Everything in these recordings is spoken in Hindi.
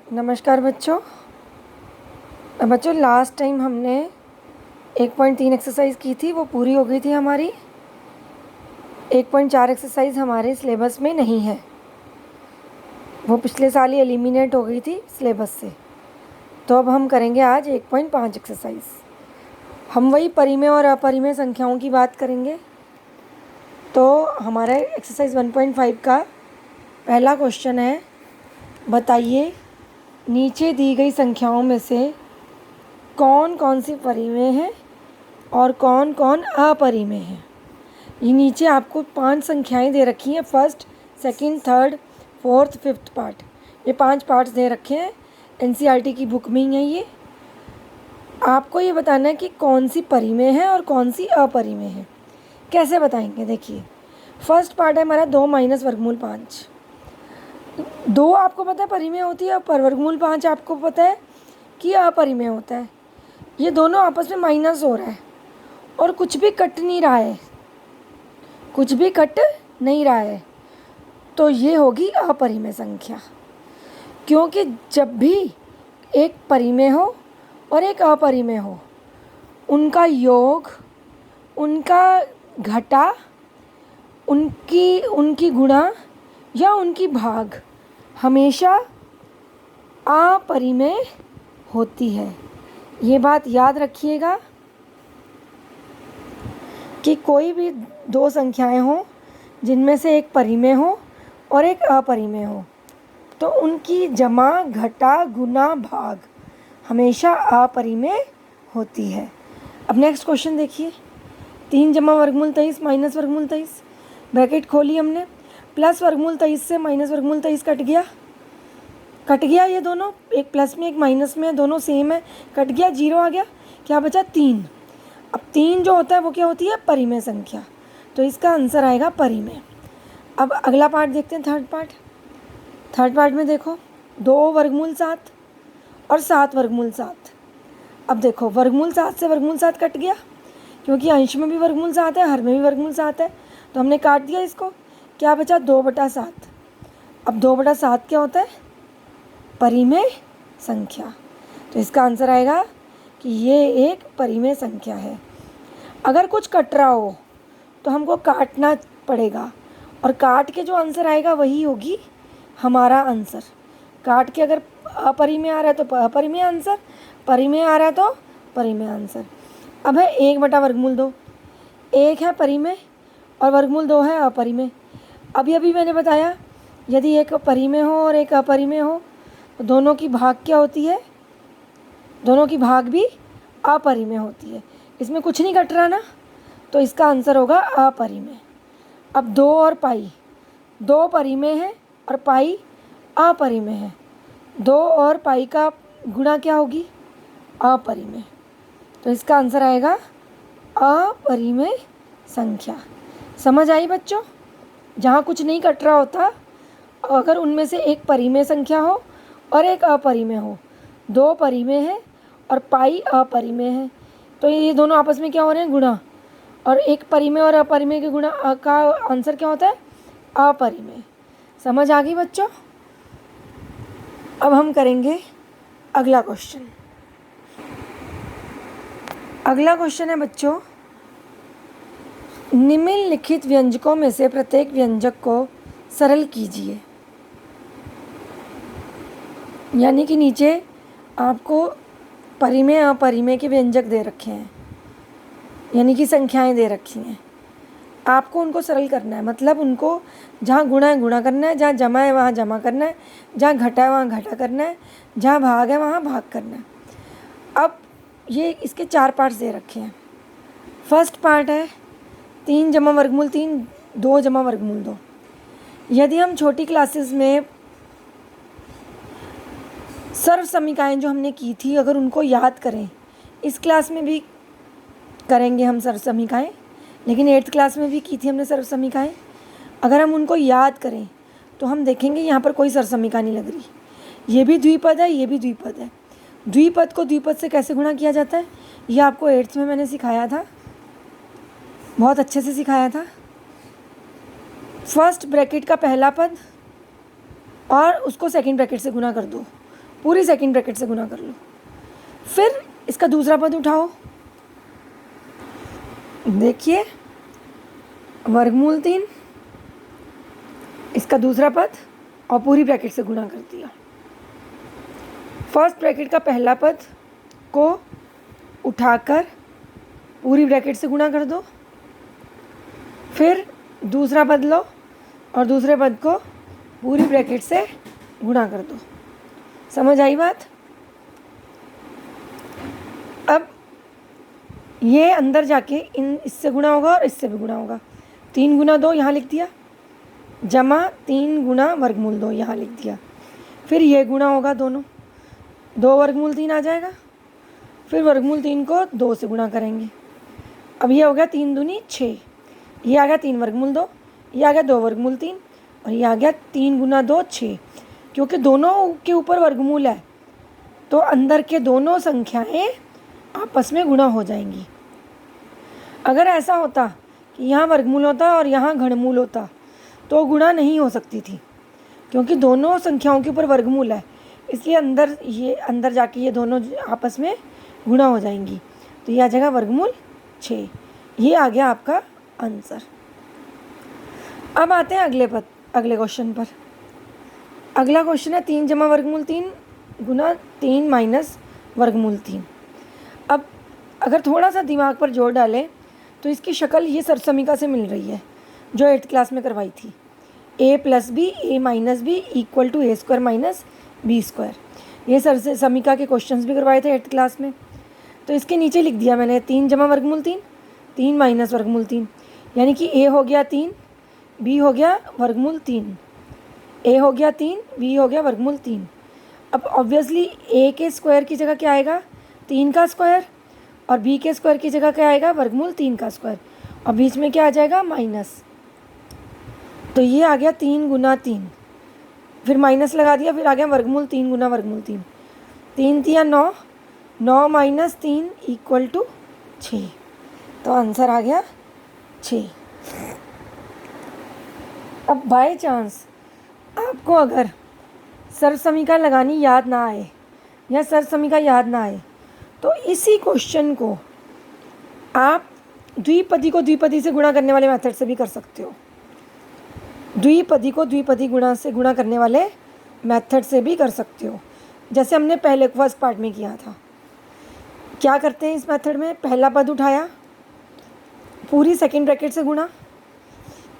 नमस्कार बच्चों। लास्ट टाइम हमने 1.3 एक्सरसाइज की थी, वो पूरी हो गई थी हमारी। 1.4 एक्सरसाइज हमारे सिलेबस में नहीं है, वो पिछले साल ही एलिमिनेट हो गई थी सिलेबस से। तो अब हम करेंगे आज 1.5 एक्सरसाइज। हम वही परिमेय और अपरिमेय संख्याओं की बात करेंगे। तो हमारा एक्सरसाइज 1.5 का पहला क्वेश्चन है, बताइए नीचे दी गई संख्याओं में से कौन कौन सी परिमेय है और कौन कौन अपरिमेय है। ये नीचे आपको 5 संख्याएं दे रखी हैं, first, second, third, fourth, fifth part. ये 5 पार्ट्स दे रखे हैं, एनसीईआरटी की बुक में ही है ये। आपको ये बताना है कि कौन सी परिमेय है और कौन सी अपरिमेय है। कैसे बताएंगे, देखिए। फर्स्ट पार्ट है हमारा 2 माइनस वर्गमूल 5। 2 आपको पता है परिमेय होती है, और वर्गमूल 5 आपको पता है कि अपरिमेय होता है। ये दोनों आपस में माइनस हो रहा है और कुछ भी कट नहीं रहा है, कुछ भी कट नहीं रहा है, तो ये होगी अपरिमेय संख्या। क्योंकि जब भी एक परिमेय हो और एक अपरिमेय हो, उनका योग, उनका घटा, उनकी गुणा या उनकी भाग हमेशा अपरिमेय होती है। ये बात याद रखिएगा कि कोई भी 2 संख्याएं हों जिनमें से एक परिमेय हो और एक अपरिमेय हो, तो उनकी जमा, घटा, गुना, भाग हमेशा अपरिमेय होती है। अब नेक्स्ट क्वेश्चन देखिए। 3 जमा वर्गमूल 23 माइनस वर्गमूल 23, ब्रैकेट खोली हमने, प्लस वर्गमूल 23 से माइनस वर्गमूल 23 कट गया ये दोनों, एक प्लस में एक माइनस में, दोनों सेम है, कट गया, 0 आ गया, क्या बचा 3। अब 3 जो होता है वो क्या होती है, परिमेय संख्या, तो इसका आंसर आएगा परिमेय। अब अगला पार्ट देखते हैं, थर्ड पार्ट में देखो 2 वर्गमूल 7 और 7 वर्गमूल 7। अब देखो वर्गमूल 7 से वर्गमूल 7 कट गया, क्योंकि अंश में भी वर्गमूल 7 है, हर में भी वर्गमूल 7 है, तो हमने काट दिया इसको, क्या बचा 2/7। अब 2/7 क्या होता है, परिमेय संख्या, तो इसका आंसर आएगा कि ये एक परिमेय संख्या है। अगर कुछ कट रहा हो तो हमको काटना पड़ेगा, और काट के जो आंसर आएगा वही होगी हमारा आंसर। काट के अगर अपरिमेय आ रहा है तो अपरिमेय आंसर, परिमेय आ रहा है तो परिमेय आंसर। अब है 1/2, 1 है परिमेय और वर्गमूल 2 है अपरिमेय। अभी मैंने बताया, यदि एक परिमेय हो और एक अपरिमेय हो तो दोनों की भाग क्या होती है, दोनों की भाग भी अपरिमेय होती है। इसमें कुछ नहीं कट रहा ना, तो इसका आंसर होगा अपरिमेय। अब 2 और पाई, 2 परिमेय है और पाई अपरिमेय है, 2 और पाई का गुणा क्या होगी, अपरिमेय, तो इसका आंसर आएगा अपरिमेय संख्या। समझ आई बच्चों। जहाँ कुछ नहीं कट रहा होता, अगर उनमें से एक परिमेय संख्या हो और एक अपरिमेय हो, 2 परिमेय है और पाई अपरिमेय है, तो ये दोनों आपस में क्या हो रहे हैं, गुणा, और एक परिमेय और अपरिमेय के गुणा का आंसर क्या होता है, अपरिमेय। समझ आ गई बच्चों। अब हम करेंगे अगला क्वेश्चन। अगला क्वेश्चन है बच्चों, निम्नलिखित व्यंजकों में से प्रत्येक व्यंजक को सरल कीजिए। यानी कि नीचे आपको परिमेय अपरिमेय के व्यंजक दे रखे हैं, यानी कि संख्याएं दे रखी हैं, आपको उनको सरल करना है। मतलब उनको जहाँ गुणा है गुणा करना है, जहाँ जमा है वहाँ जमा करना है, जहाँ घटा है वहाँ घटा करना है, जहाँ भाग है वहाँ भाग करना है। अब ये इसके 4 पार्ट्स दे रखे हैं। फर्स्ट पार्ट है 3 जमा वर्गमूल 3, 2 जमा वर्गमूल 2। यदि हम छोटी क्लासेस में सर्व समीकरण जो हमने की थी, अगर उनको याद करें, इस क्लास में भी करेंगे हम सर्व समीकरण, लेकिन 8th क्लास में भी की थी हमने सर्व समीकरण। अगर हम उनको याद करें तो हम देखेंगे यहाँ पर कोई सर्व समीकरण नहीं लग रही। ये भी द्विपद है, ये भी द्विपद है। द्विपद को द्विपद से कैसे गुणा किया जाता है, ये आपको 8th में मैंने सिखाया था, बहुत अच्छे से सिखाया था। फर्स्ट ब्रैकेट का पहला पद और उसको सेकंड ब्रैकेट से गुना कर दो, पूरी सेकंड ब्रैकेट से गुना कर लो। फिर इसका दूसरा पद उठाओ, देखिए वर्गमूल 3, इसका दूसरा पद और पूरी ब्रैकेट से गुना कर दिया। फर्स्ट ब्रैकेट का पहला पद को उठाकर पूरी ब्रैकेट से गुना कर दो, फिर दूसरा पद लो और दूसरे पद को पूरी ब्रैकेट से गुणा कर दो। समझ आई बात? अब ये अंदर जाके इससे गुणा होगा और इससे भी गुणा होगा। 3 गुना 2 यहाँ लिख दिया, जमा 3 गुना वर्गमूल 2 यहाँ लिख दिया। फिर ये गुणा होगा दोनों, 2 वर्गमूल 3 आ जाएगा। फिर वर्गमूल 3 को 2 से गुणा करेंगे। अब ये हो गया 3 दूनी 6, ये आ गया 3 वर्गमूल 2, ये आ गया 2 वर्गमूल 3 और ये आ गया 3 गुना 2 6। क्योंकि दोनों के ऊपर वर्गमूल है तो अंदर के दोनों संख्याएं आपस में गुणा हो जाएंगी। अगर ऐसा होता कि यहाँ वर्गमूल होता और यहाँ घनमूल होता तो गुणा नहीं हो सकती थी, क्योंकि दोनों संख्याओं के ऊपर वर्गमूल है, इसलिए अंदर जाके ये दोनों आपस में गुणा हो जाएंगी। तो ये आ जाएगा वर्गमूल 6। ये आ गया आपका आंसर। अब आते हैं अगले क्वेश्चन पर। अगला क्वेश्चन है 3 जमा वर्गमूल 3 गुना 3 माइनस वर्गमूल 3। अब अगर थोड़ा सा दिमाग पर जोर डालें तो इसकी शक्ल ये सरसमीका से मिल रही है जो 8th क्लास में करवाई थी। a plus B a minus B equal to a square minus B square. ये सरसमीका के क्वेश्चंस भी करवाए थे 8th क्लास में। तो इसके नीचे लिख दिया मैंने 3 जमा वर्गमूल 3 3 माइनस वर्गमूल 3, यानी कि a हो गया 3 b हो गया वर्गमूल 3, a हो गया 3 b हो गया वर्गमूल 3। अब ऑब्वियसली a के स्क्वायर की जगह क्या आएगा 3 का स्क्वायर और b के स्क्वायर की जगह क्या आएगा वर्गमूल 3 का स्क्वायर और बीच में क्या आ जाएगा माइनस। तो ये आ गया 3 गुना 3, फिर माइनस लगा दिया, फिर आ गया वर्गमूल 3 गुना वर्गमूल 3। 3 तिया 9, 9 माइनस 3 इक्वल टू 6। तो आंसर आ गया 6। अब बाय चांस आपको अगर सरसमीका लगानी याद ना आए या सरसमीका याद ना आए तो इसी क्वेश्चन को आप द्विपदी को द्विपदी से गुणा करने वाले मेथड से भी कर सकते हो। द्विपदी को द्विपदी गुणा से गुणा करने वाले मेथड से भी कर सकते हो, जैसे हमने पहले फर्स्ट पार्ट में किया था। क्या करते हैं इस मेथड में, पहला पद उठाया पूरी सेकंड ब्रैकेट से गुणा,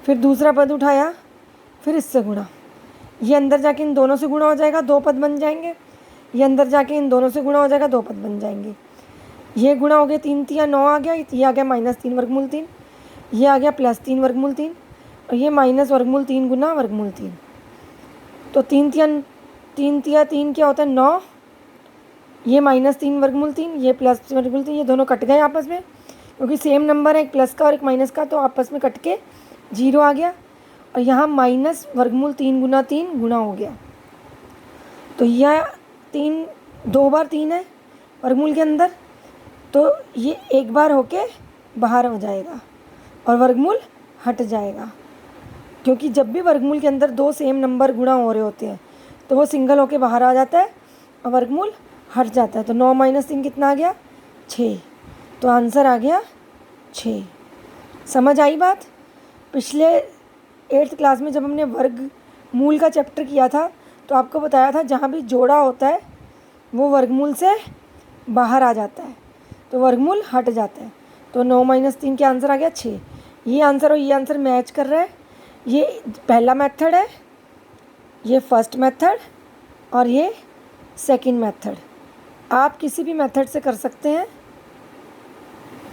फिर दूसरा पद उठाया फिर इससे गुणा। ये अंदर जाके इन दोनों से गुणा हो जाएगा, 2 पद बन जाएंगे। ये अंदर जाके इन दोनों से गुणा हो जाएगा, 2 पद बन जाएंगे। ये गुणा हो गया 3 तिया 9 आ गया, ये आ गया माइनस 3 वर्गमूल 3, ये आ गया प्लस 3 वर्गमूल 3 और ये माइनस वर्गमूल 3 गुना वर्गमूल 3। तो 3 तिया 3 क्या होता है 9, ये माइनस 3 वर्गमूल 3, ये प्लस वर्गमूल 3, ये दोनों कट गए आपस में क्योंकि सेम नंबर है, एक प्लस का और एक माइनस का, तो आपस में कट के 0 आ गया। और यहाँ माइनस वर्गमूल 3 गुना 3 गुना हो गया। तो यह 3 2 बार 3 है वर्गमूल के अंदर, तो ये एक बार होके बाहर हो जाएगा और वर्गमूल हट जाएगा, क्योंकि जब भी वर्गमूल के अंदर 2 सेम नंबर गुणा हो रहे होते हैं तो वो सिंगल होके बाहर आ जाता है और वर्गमूल हट जाता है। तो 9 माइनस 3 कितना आ गया 6। तो आंसर आ गया 6। समझ आई बात? पिछले 8th क्लास में जब हमने वर्गमूल का चैप्टर किया था तो आपको बताया था जहाँ भी जोड़ा होता है वो वर्गमूल से बाहर आ जाता है, तो वर्गमूल हट जाता है। तो 9 माइनस 3 का आंसर आ गया 6। ये आंसर और ये आंसर मैच कर रहा है। ये पहला मेथड है, ये फर्स्ट मेथड और ये सेकंड मेथड। आप किसी भी मेथड से कर सकते हैं,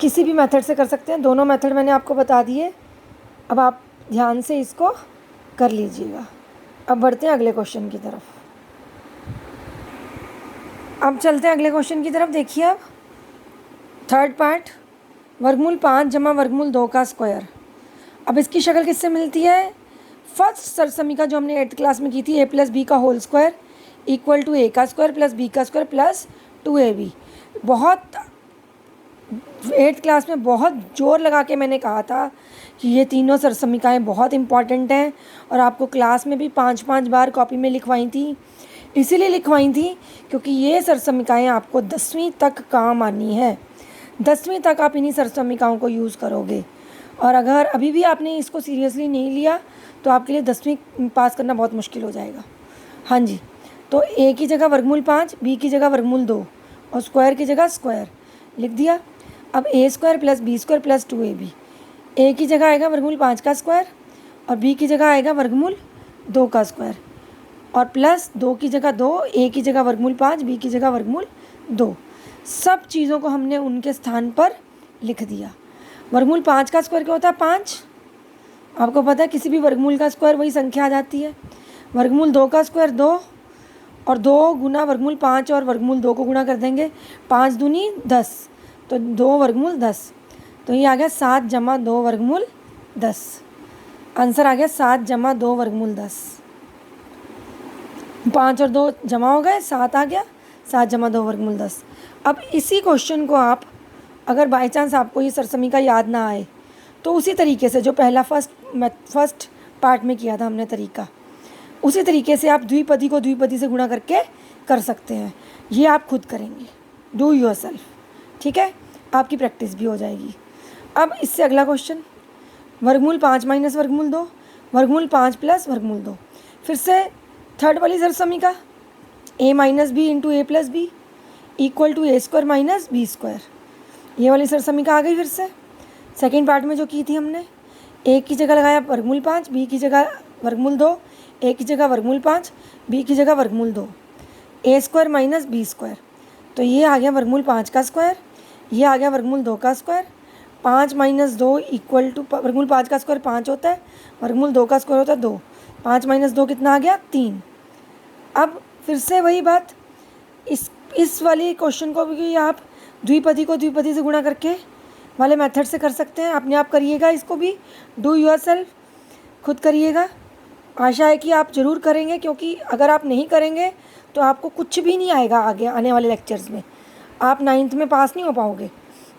किसी भी मेथड से कर सकते हैं। दोनों मेथड मैंने आपको बता दिए। अब आप ध्यान से इसको कर लीजिएगा। अब बढ़ते हैं अगले क्वेश्चन की तरफ। अब चलते हैं अगले क्वेश्चन की तरफ। देखिए अब थर्ड पार्ट, वर्गमूल 5 जमा वर्गमूल 2 का स्क्वायर। अब इसकी शक्ल किससे मिलती है? फर्स्ट सरसमीका जो हमने 8th क्लास में की थी, a प्लस बी का whole square equal to a का स्क्वायर प्लस b का स्क्वायर प्लस 2ab। बहुत 8th क्लास में बहुत जोर लगा के मैंने कहा था कि ये तीनों सरसमीकाएँ बहुत इंपॉर्टेंट हैं और आपको क्लास में भी 5-5 बार कॉपी में लिखवाई थी। इसीलिए लिखवाई थी क्योंकि ये सरसमिकाएँ आपको 10वीं तक काम आनी है। 10वीं तक आप इन्हीं सरसमिकाओं को यूज़ करोगे। और अगर अभी भी आपने इसको सीरियसली नहीं लिया तो आपके लिए 10वीं पास करना बहुत मुश्किल हो जाएगा। हाँ जी, तो ए की जगह वर्गमूल 5, बी की जगह वर्गमूल 2 और स्क्वायर की जगह स्क्वायर लिख दिया। अब A square plus B square plus 2ab, A की जगह आएगा वर्गमूल 5 का स्क्वायर और बी की जगह आएगा वर्गमूल 2 का स्क्वायर और प्लस 2 की जगह 2, ए की जगह वर्गमूल 5, बी की जगह वर्गमूल 2। सब चीज़ों को हमने उनके स्थान पर लिख दिया। वर्गमूल 5 का स्क्वायर क्या होता है? 5। आपको पता है किसी भी वर्गमूल का स्क्वायर वही संख्या आ जाती है। वर्गमूल 2 का स्क्वायर 2 और 2 गुना वर्गमूल 5 और वर्गमूल 2 को गुणा कर देंगे, 5 दूनी 10, तो 2 वर्गमूल 10, तो ये आ गया 7 जमा 2 वर्गमूल 10। आंसर आ गया 7 जमा 2 वर्गमूल 10। 5 और 2 जमा हो गए, 7 आ गया, 7 जमा 2 वर्गमूल 10। अब इसी क्वेश्चन को आप अगर बाई चांस आपको ये सरसमीका याद ना आए तो उसी तरीके से जो पहला फर्स्ट पार्ट में किया था हमने तरीका, उसी तरीके से आप द्विपदी को द्विपदी से गुणा करके कर सकते हैं। ये आप खुद करेंगे, डू योरसेल्फ, ठीक है, आपकी प्रैक्टिस भी हो जाएगी। अब इससे अगला क्वेश्चन, वर्गमूल 5 माइनस वर्गमूल 2, वर्गमूल 5 प्लस वर्गमूल 2। फिर से थर्ड वाली सरसमीका, a minus B into A plus B equal to A square minus B square. ये वाली सरसमीका आ गई। फिर से सेकेंड पार्ट में जो की थी हमने, ए की जगह लगाया वर्गमूल 5, बी की जगह वर्गमूल 2, ए की जगह वर्गमूल 5, बी की जगह वर्गमूल 2, ए स्क्वायर माइनस बी स्क्वायर। तो ये आ गया वर्गमूल 5 का स्क्वायर, ये आ गया वर्गमूल 2 का स्क्वायर। 5 माइनस 2 इक्वल टू, वर्गमूल 5 का स्क्वायर 5 होता है, वर्गमूल 2 का स्क्वायर होता है 2। 5 माइनस 2 कितना आ गया? 3। अब फिर से वही बात, इस वाली क्वेश्चन को भी आप द्विपदी को द्विपदी से गुणा करके वाले मेथड से कर सकते हैं। अपने आप करिएगा, इसको भी डू योरसेल्फ, खुद करिएगा। आशा है कि आप ज़रूर करेंगे, क्योंकि अगर आप नहीं करेंगे तो आपको कुछ भी नहीं आएगा आगे आने वाले लेक्चर्स में, आप 9th में पास नहीं हो पाओगे।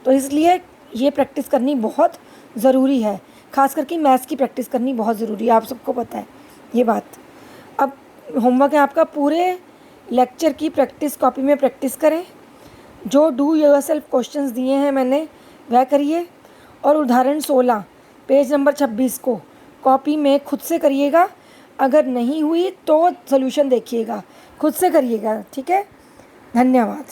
तो इसलिए ये प्रैक्टिस करनी बहुत ज़रूरी है, ख़ास करके मैथ्स की प्रैक्टिस करनी बहुत ज़रूरी है, आप सबको पता है ये बात। अब होमवर्क है आपका, पूरे लेक्चर की प्रैक्टिस कॉपी में प्रैक्टिस करें, जो डू योरसेल्फ क्वेश्चंस दिए हैं मैंने वह करिए, और उदाहरण 16 पेज नंबर 26 को कॉपी में खुद से करिएगा। अगर नहीं हुई तो सॉल्यूशन देखिएगा, खुद से करिएगा, ठीक है। धन्यवाद।